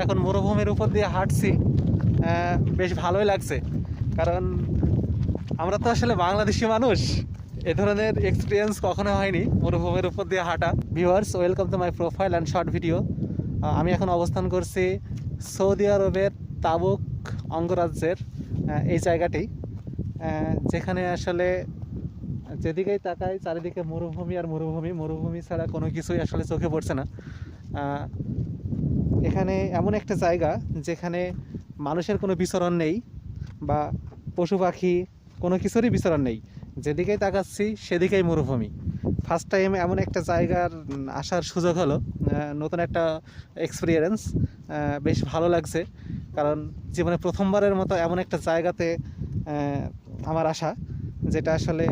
এখন মরুভূমির উপর দিয়ে হাঁটছি, বেশ ভালোই লাগছে। কারণ আমরা তো আসলে বাংলাদেশি মানুষ, এ ধরনের এক্সপিরিয়েন্স কখনো হয়নি মরুভূমির উপর দিয়ে হাঁটা। Viewers, welcome to my profile and short video. আমি এখন অবস্থান করছি সৌদি আরবের তাবুক অঙ্গরাজ্যের এই জায়গাটি, যেখানে আসলে যেদিকেই তাকাই চারিদিকে মরুভূমি আর মরুভূমি, মরুভূমি ছাড়া কোনো কিছুই আসলে চোখে পড়ছে না। এখানে এমন একটা জায়গা যেখানে মানুষের কোনো বিচরণ নেই বা পশু পাখি কোনো কিছুরই বিচরণ নেই, যেদিকেই তাকাচ্ছি সেদিকেই মরুভূমি। ফার্স্ট টাইম এমন একটা জায়গার আসার সুযোগ হলো, নতুন একটা এক্সপিরিয়েন্স, বেশ ভালো লাগছে। কারণ জীবনে প্রথমবারের মতো এমন একটা জায়গাতে আমার আসা, যেটা আসলে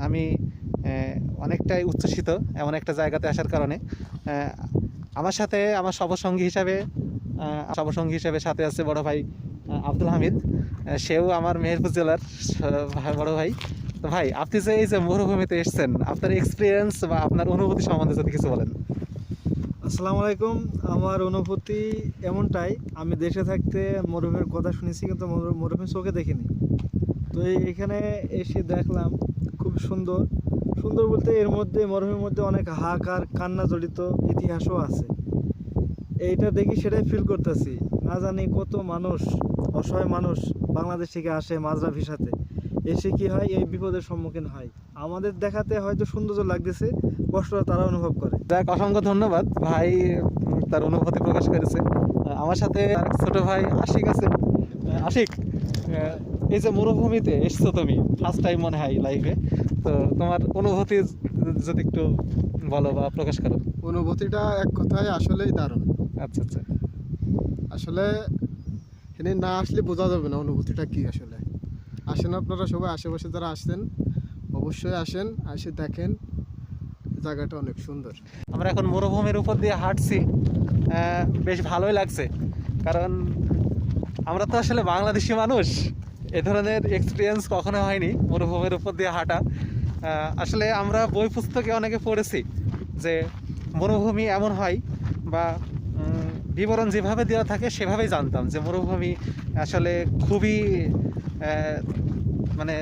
আমি অনেকটাই উচ্ছ্বসিত এমন একটা জায়গাতে আসার কারণে। আমার সাথে আমার সবসঙ্গী হিসাবে সাথে আছে বড় ভাই আব্দুল হামিদ। সেও আমার মেহেরপুর জেলার বড় ভাই। তো ভাই, আপনি যে এই যে মরুভূমিতে এসেছেন, আপনার এক্সপিরিয়েন্স বা আপনার অনুভূতি সম্বন্ধে যদি কিছু বলেন। আসসালামু আলাইকুম। আমার অনুভূতি এমনটাই, আমি দেশে থাকতে মরুভূমির কথা শুনেছি, কিন্তু মরুভূমি চোখে দেখিনি। তো এখানে এসে দেখলাম খুব সুন্দর সুন্দর বলতে এর মধ্যে মরুভূমির মধ্যে অনেক হাহাকার কান্না জড়িত ইতিহাসও আছে। এইটা দেখি সেটাই ফিল করতেছি। না জানি কত মানুষ, অসহায় মানুষ বাংলাদেশ থেকে আসে মাজরা ভিসাতে, এসে কি হয় এই বিপদের সম্মুখীন হয়। আমাদের দেখাতে হয়তো সৌন্দর্য লাগতেছে, কষ্টটা তারা অনুভব করে। যাক, অসংখ্য ধন্যবাদ ভাই, তার অনুভূতি প্রকাশ করেছে। আমার সাথে আরেক ছোট ভাই আশিক আছে। আশিক, এই যে মরুভূমিতে এসছো তুমি ফার্স্ট টাইম মনে হয় লাইফে, তো তোমার অনুভূতি যদি একটু বলো বা প্রকাশ করো। অনুভূতিটা এক কথায় আসলেই দারুণ। আচ্ছা আচ্ছা। আসলে এখানে না আসলে বোঝা যাবে না অনুভূতিটা কি। আসলে আসেন আপনারা সবাই, আশেপাশে যারা আসছেন অবশ্যই আসেন, এসে দেখেন, জায়গাটা অনেক সুন্দর। আমরা এখন মরুভূমির উপর দিয়ে হাঁটছি, বেশ ভালোই লাগছে। কারণ আমরা তো আসলে বাংলাদেশি মানুষ, এ ধরনের এক্সপিরিয়েন্স কখনো হয়নি মরুভূমির উপর দিয়ে হাঁটা। আসলে আমরা বই পুস্তকে অনেকে পড়েছি যে মরুভূমি এমন হয়, বা বিবরণ যেভাবে দেওয়া থাকে সেভাবেই জানতাম যে মরুভূমি আসলে খুবই মানে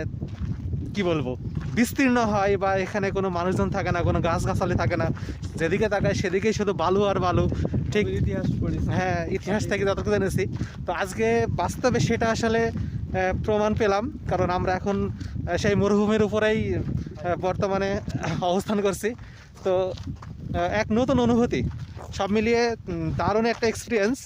কি বলবো, বিস্তীর্ণ হয়, বা এখানে কোনো মানুষজন থাকে না, কোনো গাছগাছালি থাকে না, যেদিকে তাকায় সেদিকেই শুধু বালু আর বালু। ঠিক, ইতিহাস পড়েছি। হ্যাঁ, ইতিহাস থেকে যতটুকু জেনেছি। তো আজকে বাস্তবে সেটা আসলে প্রমাণ পেলাম, কারণ আমরা এখন সেই মরুভূমির উপরেই বর্তমানে অবস্থান করছি। তো এক নতুন অনুভূতি, সব মিলিয়ে দারুণ একটা এক্সপিরিয়েন্স।